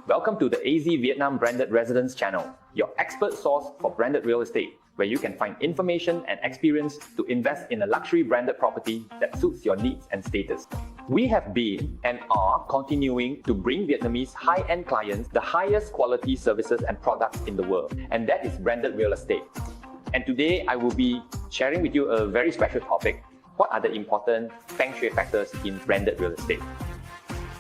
Welcome to the AZ Vietnam Branded Residence channel, your expert source for branded real estate, where you can find information and experience to invest in a luxury branded property that suits your needs and status. We have been and are continuing to bring Vietnamese high-end clients the highest quality services and products in the world, and that is branded real estate. And today I will be sharing with you a very special topic. What are the important Feng Shui factors in branded real estate?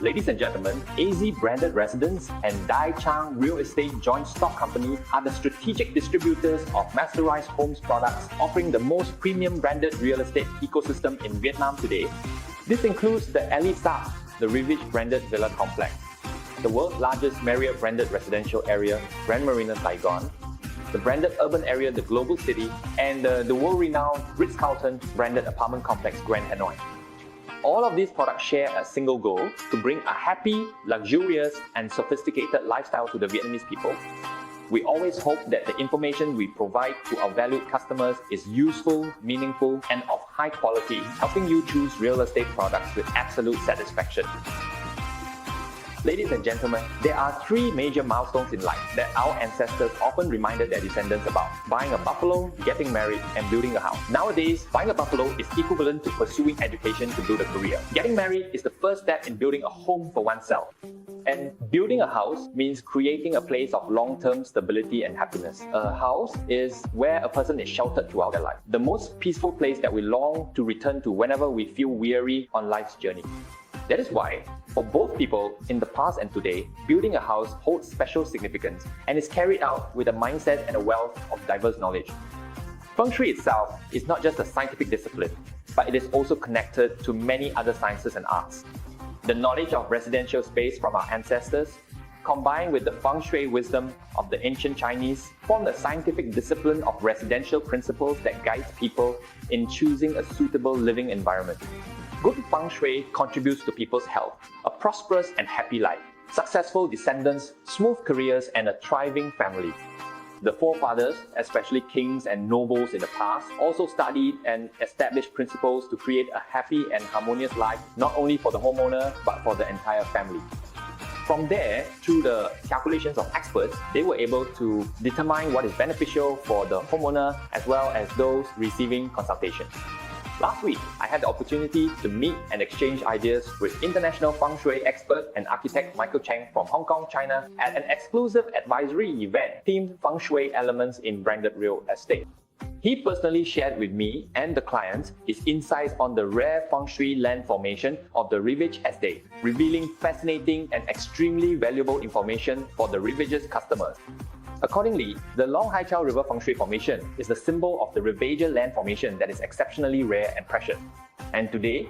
Ladies and gentlemen, AZ Branded Residence and Dai Chang Real Estate Joint Stock Company are the strategic distributors of masterized homes products offering the most premium branded real estate ecosystem in Vietnam today. This includes the Elie Saab, the Rivus branded villa complex, the world's largest Marriott branded residential area, Grand Marina Saigon, the branded urban area, the Global City, and the world-renowned Ritz-Carlton branded apartment complex, Grand Hanoi. All of these products share a single goal: to bring a happy, luxurious, and sophisticated lifestyle to the Vietnamese people. We always hope that the information we provide to our valued customers is useful, meaningful, and of high quality, helping you choose real estate products with absolute satisfaction. Ladies and gentlemen, there are three major milestones in life that our ancestors often reminded their descendants about: buying a buffalo, getting married, and building a house. Nowadays, buying a buffalo is equivalent to pursuing education to build a career. Getting married is the first step in building a home for oneself. And building a house means creating a place of long-term stability and happiness. A house is where a person is sheltered throughout their life, the most peaceful place that we long to return to whenever we feel weary on life's journey. That is why, for both people in the past and today, building a house holds special significance and is carried out with a mindset and a wealth of diverse knowledge. Feng Shui itself is not just a scientific discipline, but it is also connected to many other sciences and arts. The knowledge of residential space from our ancestors, combined with the Feng Shui wisdom of the ancient Chinese, form the scientific discipline of residential principles that guides people in choosing a suitable living environment. Good Feng Shui contributes to people's health, a prosperous and happy life, successful descendants, smooth careers, and a thriving family. The forefathers, especially kings and nobles in the past, also studied and established principles to create a happy and harmonious life, not only for the homeowner, but for the entire family. From there, through the calculations of experts, they were able to determine what is beneficial for the homeowner as well as those receiving consultation. Last week, I had the opportunity to meet and exchange ideas with international Feng Shui expert and architect Michael Cheng from Hong Kong, China, at an exclusive advisory event themed Feng Shui elements in branded real estate. He personally shared with me and the clients his insights on the rare Feng Shui land formation of the Rivus estate, revealing fascinating and extremely valuable information for the Rivus customers. Accordingly, the Long Hai Chau River Feng Shui formation is the symbol of the Rivasia land formation that is exceptionally rare and precious. And today,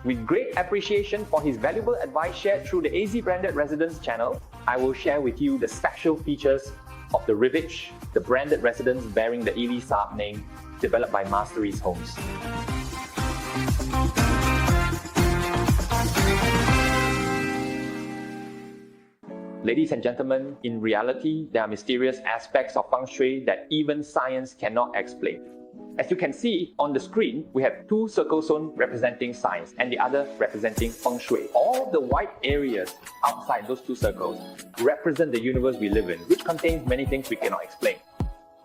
with great appreciation for his valuable advice shared through the AZ Branded Residence channel, I will share with you the special features of the Rivus, the branded residence bearing the Elie Saab name, developed by Masteries Homes. Ladies and gentlemen, in reality, there are mysterious aspects of Feng Shui that even science cannot explain. As you can see on the screen, we have two circle zones representing science and the other representing Feng Shui. All the white areas outside those two circles represent the universe we live in, which contains many things we cannot explain.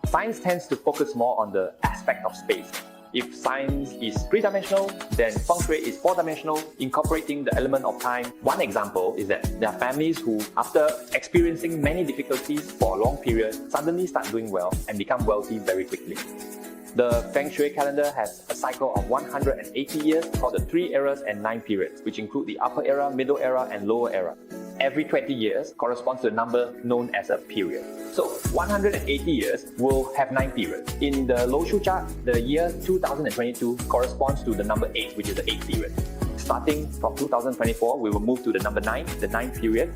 Science tends to focus more on the aspect of space. If science is three-dimensional, then Feng Shui is four-dimensional, incorporating the element of time. One example is that there are families who, after experiencing many difficulties for a long period, suddenly start doing well and become wealthy very quickly. The Feng Shui calendar has a cycle of 180 years called the 3 eras and 9 periods, which include the upper era, middle era, and lower era. Every 20 years corresponds to a number known as a period. So 180 years will have 9 periods. In the Lo Shu chart, the year 2022 corresponds to the number 8, which is the 8th period. Starting from 2024, we will move to the number 9, the 9th period.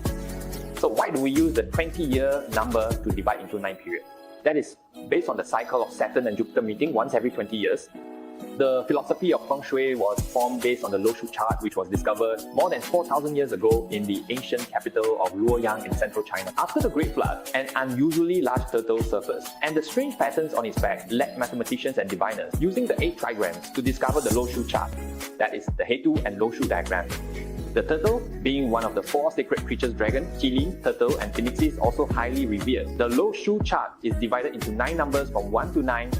So why do we use the 20-year number to divide into 9 periods? That is based on the cycle of Saturn and Jupiter meeting once every 20 years. The philosophy of Feng Shui was formed based on the Lo Shu chart, which was discovered more than 4,000 years ago in the ancient capital of Luoyang in central China. After the Great Flood, an unusually large turtle surfaced, and the strange patterns on its back led mathematicians and diviners using the 8 trigrams to discover the Lo Shu chart, that is, the Hetu and Lo Shu diagram. The turtle, being one of the 4 sacred creatures dragon, chili, turtle, and phoenix, is also highly revered. The Lo Shu chart is divided into 9 numbers from 1 to 9.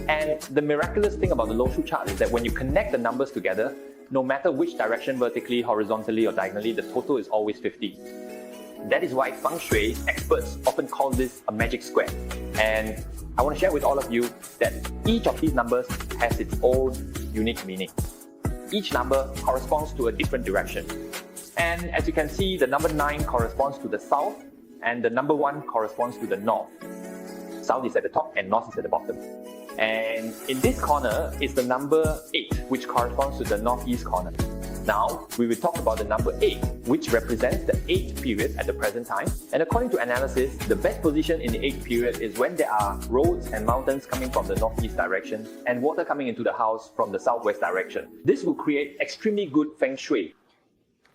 And the miraculous thing about the Lo Shu chart is that when you connect the numbers together, no matter which direction, vertically, horizontally, or diagonally, the total is always 50. That is why Feng Shui experts often call this a magic square. And I want to share with all of you that each of these numbers has its own unique meaning. Each number corresponds to a different direction. And as you can see, the number 9 corresponds to the south, and the number 1 corresponds to the north. South is at the top and north is at the bottom. And in this corner is the number 8, which corresponds to the northeast corner. Now, we will talk about the number 8, which represents the 8th period at the present time. And according to analysis, the best position in the 8th period is when there are roads and mountains coming from the northeast direction and water coming into the house from the southwest direction. This will create extremely good Feng Shui.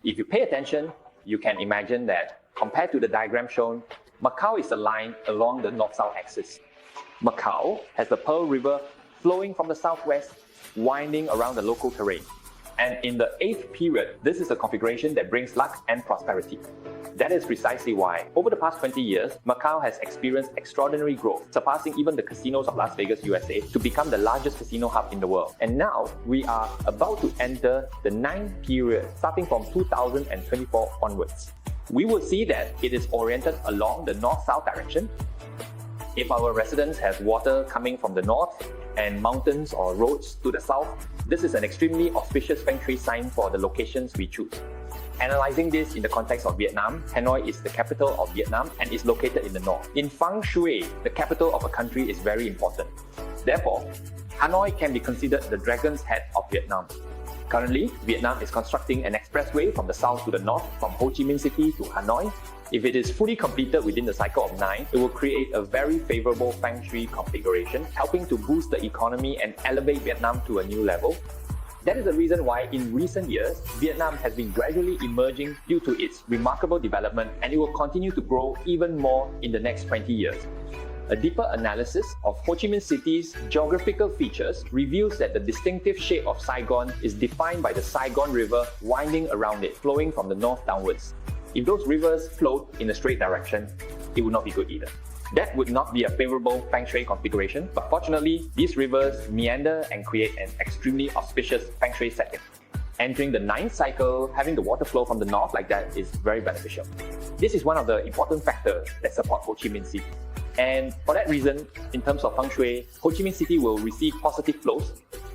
If you pay attention, you can imagine that compared to the diagram shown, Macau is aligned along the north-south axis. Macau has the Pearl River flowing from the southwest, winding around the local terrain. And in the 8th period, this is a configuration that brings luck and prosperity. That is precisely why, over the past 20 years, Macau has experienced extraordinary growth, surpassing even the casinos of Las Vegas, USA, to become the largest casino hub in the world. And now, we are about to enter the 9th period, starting from 2024 onwards. We will see that it is oriented along the north-south direction. If our residence has water coming from the north and mountains or roads to the south, this is an extremely auspicious Feng Shui sign for the locations we choose. Analyzing this in the context of Vietnam, Hanoi is the capital of Vietnam and is located in the north. In Feng Shui, the capital of a country is very important. Therefore, Hanoi can be considered the dragon's head of Vietnam. Currently, Vietnam is constructing an expressway from the south to the north, from Ho Chi Minh City to Hanoi. If it is fully completed within the cycle of 9, it will create a very favorable Feng Shui configuration, helping to boost the economy and elevate Vietnam to a new level. That is the reason why in recent years, Vietnam has been gradually emerging due to its remarkable development, and it will continue to grow even more in the next 20 years. A deeper analysis of Ho Chi Minh City's geographical features reveals that the distinctive shape of Saigon is defined by the Saigon River winding around it, flowing from the north downwards. If those rivers flowed in a straight direction, it would not be good either. That would not be a favorable Feng Shui configuration, but fortunately, these rivers meander and create an extremely auspicious Feng Shui setting. Entering the 9th cycle, having the water flow from the north like that is very beneficial. This is one of the important factors that support Ho Chi Minh City. And for that reason, in terms of Feng Shui, Ho Chi Minh City will receive positive flows,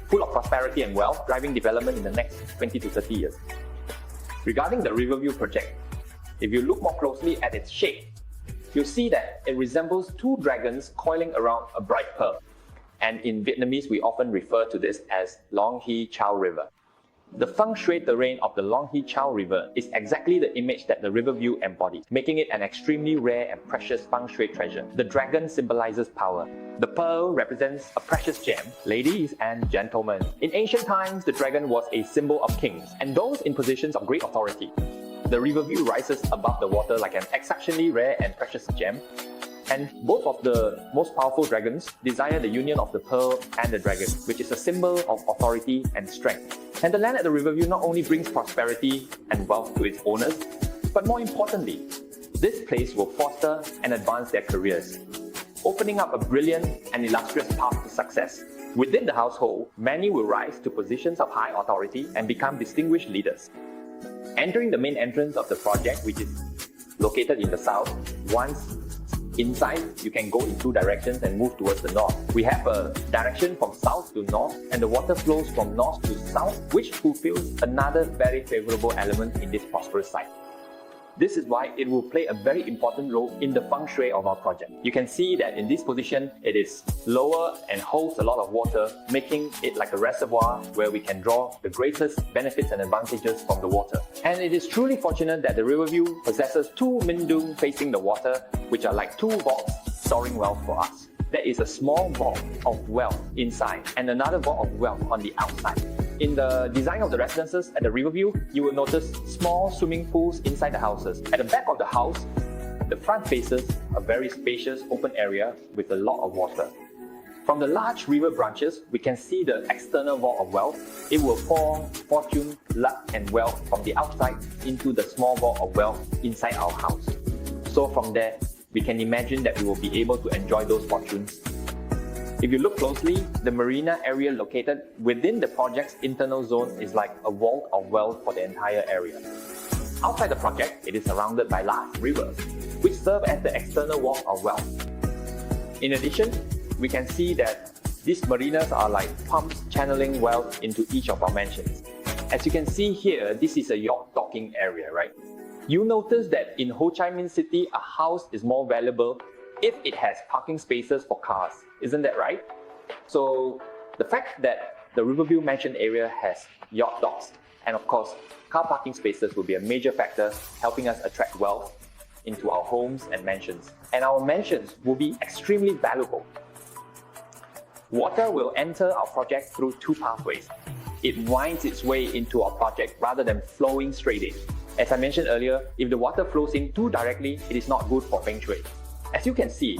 full of prosperity and wealth, driving development in the next 20 to 30 years. Regarding the Riverview project, if you look more closely at its shape, you'll see that it resembles 2 dragons coiling around a bright pearl. And in Vietnamese, we often refer to this as Long Hy Chau River. The Feng Shui terrain of the Long Hy Chau River is exactly the image that the Riverview embodies, making it an extremely rare and precious Feng Shui treasure. The dragon symbolizes power. The pearl represents a precious gem. Ladies and gentlemen, in ancient times, the dragon was a symbol of kings and those in positions of great authority. The Riverview rises above the water like an exceptionally rare and precious gem. And both of the most powerful dragons desire the union of the pearl and the dragon, which is a symbol of authority and strength. And the land at the Riverview not only brings prosperity and wealth to its owners, but more importantly, this place will foster and advance their careers, opening up a brilliant and illustrious path to success. Within the household, many will rise to positions of high authority and become distinguished leaders. Entering the main entrance of the project, which is located in the south, once inside, you can go in 2 directions and move towards the north. We have a direction from south to north, and the water flows from north to south, which fulfills another very favorable element in this prosperous site. This is why it will play a very important role in the Feng Shui of our project. You can see that in this position, it is lower and holds a lot of water, making it like a reservoir where we can draw the greatest benefits and advantages from the water. And it is truly fortunate that the Riverview possesses 2 Mindung facing the water, which are like 2 vaults storing wealth for us. there is a small vault of wealth inside and another vault of wealth on the outside. In the design of the residences at the Riverview, you will notice small swimming pools inside the houses. At the back of the house, the front faces a very spacious open area with a lot of water. From the large river branches, we can see the external vault of wealth. It will pour fortune, luck and wealth from the outside into the small vault of wealth inside our house. So from there, we can imagine that we will be able to enjoy those fortunes. If you look closely, the marina area located within the project's internal zone is like a vault of wealth for the entire area. Outside the project, it is surrounded by large rivers, which serve as the external vault of wealth. In addition, we can see that these marinas are like pumps channeling wealth into each of our mansions. As you can see here, this is a yacht docking area, right? You notice that in Ho Chi Minh City, a house is more valuable if it has parking spaces for cars. Isn't that right? So the fact that the Riverview Mansion area has yacht docks and of course car parking spaces will be a major factor helping us attract wealth into our homes and mansions. And our mansions will be extremely valuable. Water will enter our project through two pathways. It winds its way into our project rather than flowing straight in. As I mentioned earlier, if the water flows in too directly, it is not good for Feng Shui. As you can see,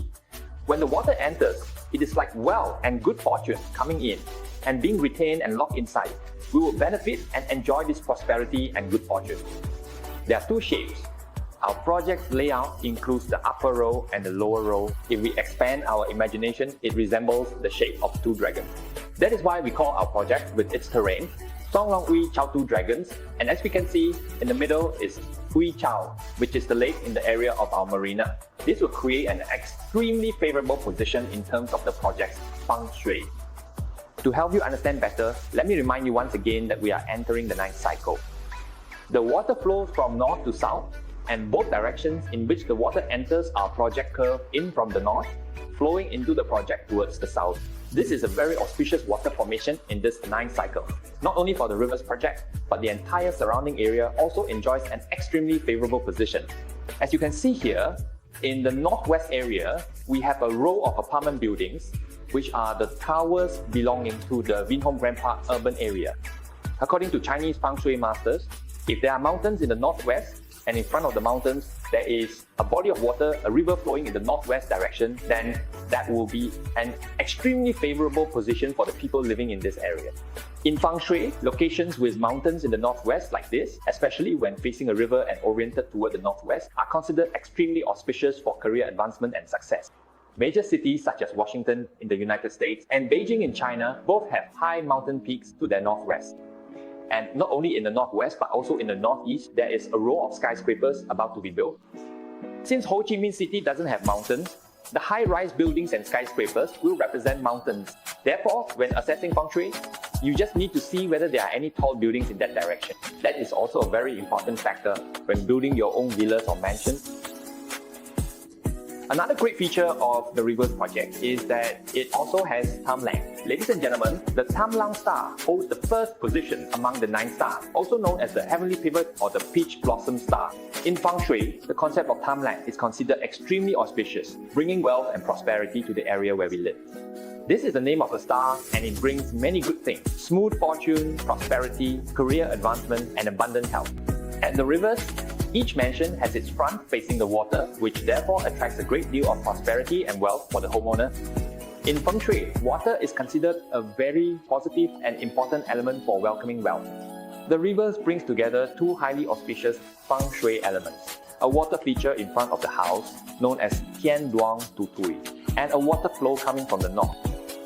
when the water enters, it is like wealth and good fortune coming in and being retained and locked inside. We will benefit and enjoy this prosperity and good fortune. There are two shapes. Our project layout includes the upper row and the lower row. If we expand our imagination, it resembles the shape of two dragons. That is why we call our project with its terrain Song Long Ui Chao Tu Dragons, and as we can see, in the middle is Hui Chao, which is the lake in the area of our marina. This will create an extremely favorable position in terms of the project's Feng Shui. To help you understand better, let me remind you once again that we are entering the ninth cycle. The water flows from north to south, and both directions in which the water enters our project curve in from the north, flowing into the project towards the south. This is a very auspicious water formation in this ninth cycle. Not only for the Rivers project, but the entire surrounding area also enjoys an extremely favorable position. As you can see here, in the northwest area, we have a row of apartment buildings, which are the towers belonging to the Vinhome Grand Park urban area. According to Chinese Feng Shui masters, if there are mountains in the northwest, and in front of the mountains there is a body of water, a river flowing in the northwest direction, then that will be an extremely favorable position for the people living in this area. In Feng Shui, locations with mountains in the northwest like this, especially when facing a river and oriented toward the northwest, are considered extremely auspicious for career advancement and success. Major cities such as Washington in the United States and Beijing in China both have high mountain peaks to their northwest. And not only in the northwest, but also in the northeast, there is a row of skyscrapers about to be built. Since Ho Chi Minh City doesn't have mountains, the high-rise buildings and skyscrapers will represent mountains. Therefore, when assessing Feng Shui, you just need to see whether there are any tall buildings in that direction. That is also a very important factor when building your own villas or mansions. Another great feature of the Rivers project is that it also has Tham Lang. Ladies and gentlemen, the Tham Lang star holds the first position among the 9 stars, also known as the Heavenly Pivot or the Peach Blossom Star. In Feng Shui, the concept of Tham Lang is considered extremely auspicious, bringing wealth and prosperity to the area where we live. This is the name of the star and it brings many good things: smooth fortune, prosperity, career advancement, and abundant health. At the Rivers, each mansion has its front facing the water, which therefore attracts a great deal of prosperity and wealth for the homeowner. In Feng Shui, water is considered a very positive and important element for welcoming wealth. The Rivers brings together two highly auspicious Feng Shui elements: a water feature in front of the house, known as Tian Duang Tu Tui, and a water flow coming from the north.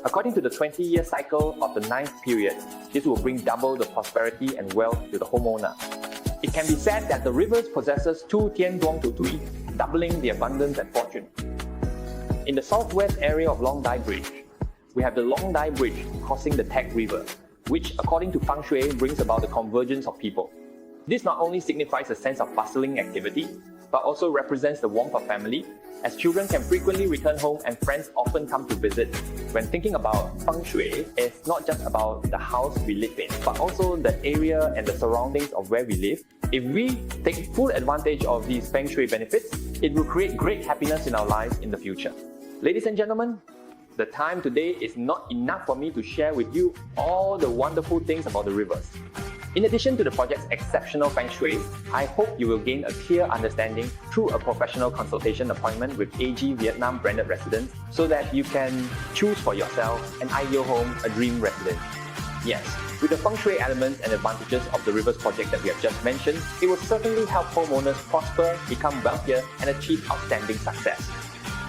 According to the 20-year cycle of the 9th period, this will bring double the prosperity and wealth to the homeowner. It can be said that the Rivers possesses two Tian Duang Tu Tui, doubling the abundance and fortune. In the southwest area of Long Dai Bridge, we have the Long Dai Bridge crossing the Tek River, which according to Feng Shui brings about the convergence of people. This not only signifies a sense of bustling activity, but also represents the warmth of family, as children can frequently return home and friends often come to visit. When thinking about Feng Shui, it's not just about the house we live in, but also the area and the surroundings of where we live. If we take full advantage of these Feng Shui benefits, it will create great happiness in our lives in the future. Ladies and gentlemen, The time today is not enough for me to share with you all the wonderful things about the rivers. In addition to the project's exceptional Feng Shui, I hope you will gain a clear understanding through a professional consultation appointment with AG Vietnam branded residence so that you can choose for yourself an ideal home, a dream residence. Yes, with the Feng Shui elements and advantages of the Rivers project that we have just mentioned, it will certainly help homeowners prosper, become wealthier, and achieve outstanding success.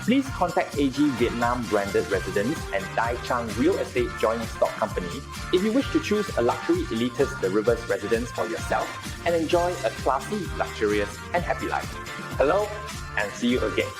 Please contact AG Vietnam Branded Residence and Dai Chang Real Estate Joint Stock Company if you wish to choose a luxury elitist The Rivers residence for yourself and enjoy a classy, luxurious, and happy life. Hello, and see you again.